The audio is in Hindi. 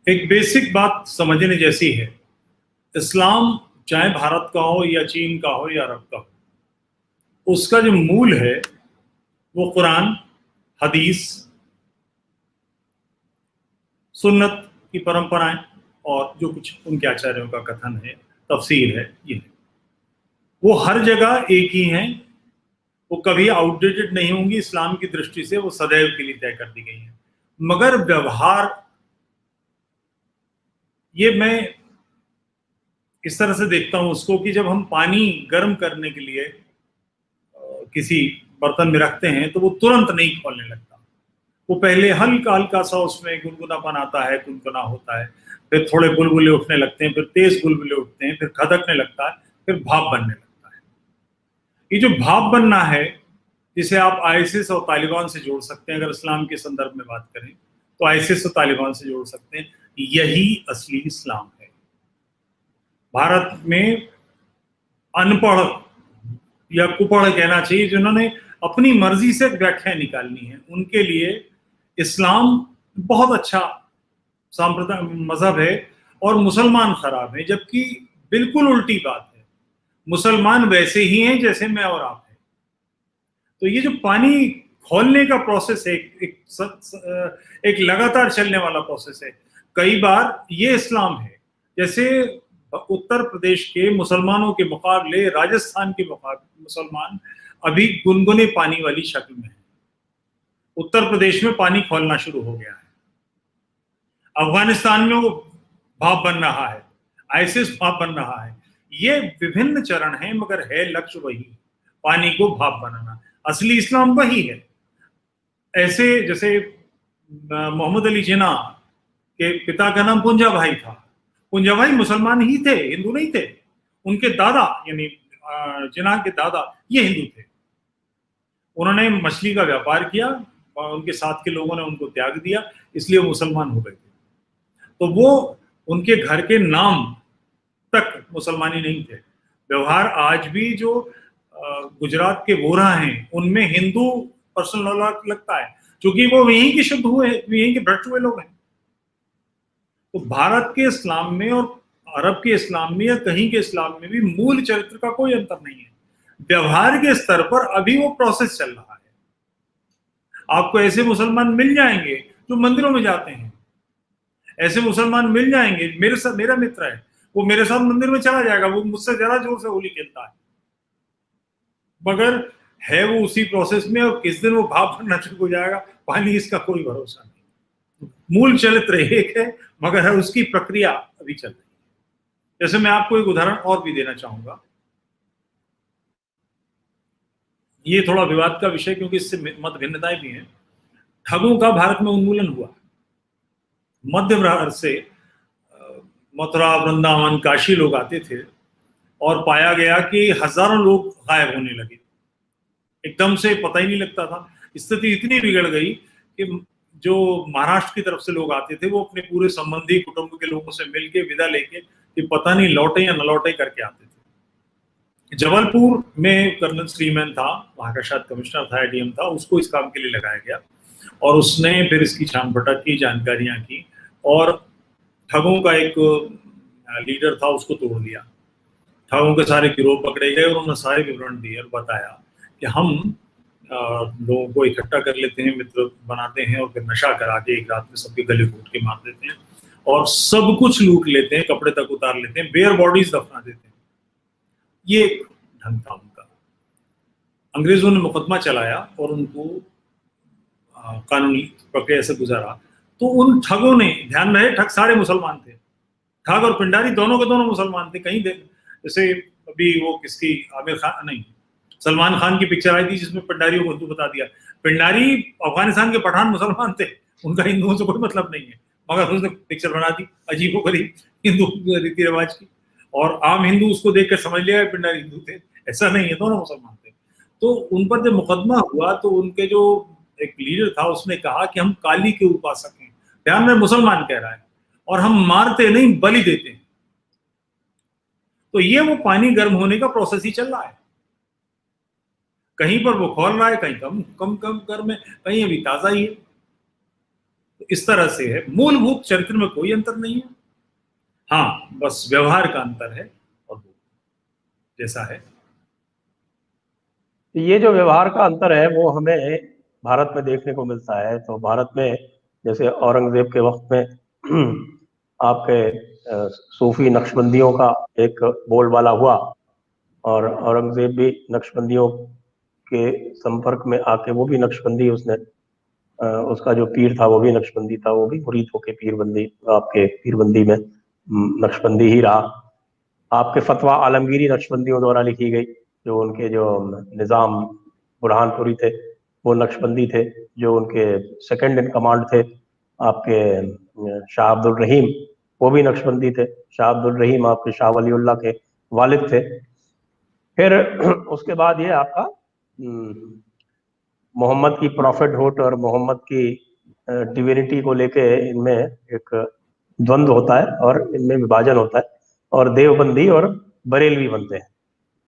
एक बेसिक बात समझने जैसी है। इस्लाम चाहे भारत का हो या चीन का हो या अरब का हो, उसका जो मूल है वो कुरान, हदीस, सुन्नत की परंपराएं और जो कुछ उनके आचार्यों का कथन है, तफसीर है, ये वो हर जगह एक ही हैं। वो कभी आउटडेटेड नहीं होंगी। इस्लाम की दृष्टि से वो सदैव के लिए तय कर दी गई हैं। मगर व्यवहार, ये मैं इस तरह से देखता हूं उसको कि जब हम पानी गर्म करने के लिए किसी बर्तन में रखते हैं तो वो तुरंत नहीं खोलने लगता। वो पहले हल्का हल्का सा उसमें गुनगुनापन आता है, गुनगुना होता है, फिर थोड़े बुलबुले उठने लगते हैं, फिर तेज बुलबुले उठते हैं, फिर खदकने लगता है, फिर भाप बनने लगता है। ये जो भाप बनना है, जिसे आप आईसिस और तालिबान से जोड़ सकते हैं, अगर इस्लाम के संदर्भ में बात करें तो आईसिस और तालिबान से जोड़ सकते हैं। यही असली इस्लाम है। भारत में अनपढ़ या कुपढ़ कहना चाहिए, जिन्होंने अपनी मर्जी से व्याख्याएं निकालनी है, उनके लिए इस्लाम बहुत अच्छा सांप्रदाय मजहब है और मुसलमान खराब है, जबकि बिल्कुल उल्टी बात है। मुसलमान वैसे ही हैं जैसे मैं और आप हैं। तो ये जो पानी खोलने का प्रोसेस है, एक लगातार चलने वाला प्रोसेस है। कई बार ये इस्लाम है, जैसे उत्तर प्रदेश के मुसलमानों के मुकाबले राजस्थान के मुसलमान अभी गुनगुने पानी वाली शक्ल में है। उत्तर प्रदेश में पानी खोलना शुरू हो गया है। अफगानिस्तान में वो भाप बन रहा है, आईसिस भाप बन रहा है। ये विभिन्न चरण हैं, मगर है लक्ष्य वही, पानी को भाप बनाना। असली इस्लाम वही है। ऐसे जैसे मोहम्मद अली जिन्ना के पिता का नाम पुंजा भाई था। पुंजा भाई मुसलमान ही थे, हिंदू नहीं थे। उनके दादा यानी जिन्ना के दादा ये हिंदू थे। उन्होंने मछली का व्यापार किया और उनके साथ के लोगों ने उनको त्याग दिया, इसलिए वो मुसलमान हो गए थे। तो वो उनके घर के नाम तक मुसलमानी नहीं थे। व्यवहार आज भी जो गुजरात के वोरा हैं उनमें हिंदू पर्सनल लॉ लगता है, क्योंकि वो यहीं के शुद्ध हुए, यहीं के भ्रष्ट हुए लोग हैं। तो भारत के इस्लाम में और अरब के इस्लाम में या कहीं के इस्लाम में भी मूल चरित्र का कोई अंतर नहीं है। व्यवहार के स्तर पर अभी वो प्रोसेस चल रहा है। आपको ऐसे मुसलमान मिल जाएंगे जो मंदिरों में जाते हैं, ऐसे मुसलमान मिल जाएंगे। मेरा मित्र है, वो मेरे साथ मंदिर में चला जाएगा, वो मुझसे ज्यादा जोर से होली खेलता है, मगर है वो उसी प्रोसेस में, और किस दिन वो भाप बनना शुरू हो जाएगा पानी, इसका कोई भरोसा नहीं। मूल चरित्र एक है, मगर है उसकी प्रक्रिया अभी चल रही है। जैसे मैं आपको एक उदाहरण और भी देना चाहूंगा। ये थोड़ा विवाद का विषय, क्योंकि इससे मत भिन्नताएं भी हैं। ठगों का भारत में उन्मूलन हुआ। मध्य भारत से मथुरा, वृंदावन, काशी लोग आते थे और पाया गया कि हजारों लोग गायब होने लगे। एकदम से पता ही नहीं लगता था। स्थिति इतनी बिगड़ गई कि जो महाराष्ट्र की तरफ से लोग आते थे वो अपने पूरे संबंधी कुटुंब के लोगों से मिलके विदा लेके कि पता नहीं लौटे या न लौटे करके आते थे। जबलपुर में कर्नल श्रीमैन था, वहां का शायद कमिश्नर था, एडीएम था, उसको इस काम के लिए लगाया गया और उसने फिर इसकी छान पटक की, जानकारियां की और ठगों का एक लीडर था उसको तोड़ दिया। ठगों के सारे गिरोह पकड़े गए और उन्होंने सारे विवरण दिए और बताया कि हम लोगों को इकट्ठा कर लेते हैं, मित्र बनाते हैं और फिर नशा करा के एक रात में सबके गले घोट के मार देते हैं और सब कुछ लूट लेते हैं, कपड़े तक उतार लेते हैं, बेयर बॉडीज दफना देते हैं। ये एक ढंग था उनका। अंग्रेजों ने मुकदमा चलाया और उनको कानूनी प्रक्रिया से गुजारा। तो उन ठगों ने, ध्यान रहे ठग सारे मुसलमान थे, ठग और पिंडारी दोनों के दोनों मुसलमान थे। कहीं जैसे अभी वो किसकी, आमिर खान नहीं, सलमान खान की पिक्चर आई थी जिसमें पिंडारियों को हिंदू बता दिया। पिंडारी अफगानिस्तान के पठान मुसलमान थे, उनका हिंदुओं से कोई मतलब नहीं है, मगर उसने पिक्चर बना दी अजीबोगरीब हिंदू रीति रिवाज की, और आम हिंदू उसको देखकर समझ लिया पिंडारी हिंदू थे। ऐसा नहीं है, दोनों मुसलमान थे। तो उन पर जब मुकदमा हुआ तो उनके जो एक लीडर था उसने कहा कि हम काली के उपासक हैं, ध्यान में मुसलमान कह रहा है, और हम मारते नहीं बलि देते हैं। तो ये वो पानी गर्म होने का प्रोसेस ही चल रहा है। कहीं पर वो खोल रहा है, कहीं कम कम कम गर्म है, कहीं अभी ताजा ही है। तो इस तरह से है, मूलभूत चरित्र में कोई अंतर नहीं है, हाँ बस व्यवहार का अंतर है और वो जैसा है। ये जो व्यवहार का अंतर है वो हमें भारत में देखने को मिलता है। तो भारत में जैसे औरंगजेब के वक्त में आपके सूफी नक्शबंदियों का एक बोलबाला हुआ, और औरंगजेब भी नक्शबंदियों के संपर्क में आके वो भी नक्शबंदी, उसने उसका जो पीर था वो भी नक्शबंदी था, वो भी मुरीद होके पीरबंदी, आपके पीरबंदी में नक्शबंदी ही रहा। आपके फतवा आलमगीरी नक्शबंदियों द्वारा लिखी गई, जो उनके जो निज़ाम बुरहानपुरी थे वो नक्शबंदी थे, जो उनके सेकंड इन कमांड थे आपके शाह अब्दुल रहीम, वो भी नक्शबंदी थे। शाह अब्दुल रहीम आपके शाह वलीउल्लाह के वालिद थे। फिर उसके बाद ये आपका मोहम्मद की प्रॉफिटहुड और मोहम्मद की डिविनिटी को लेके इनमें एक द्वंद्व होता है और इनमें विभाजन होता है, और देवबंदी और बरेलवी बनते हैं।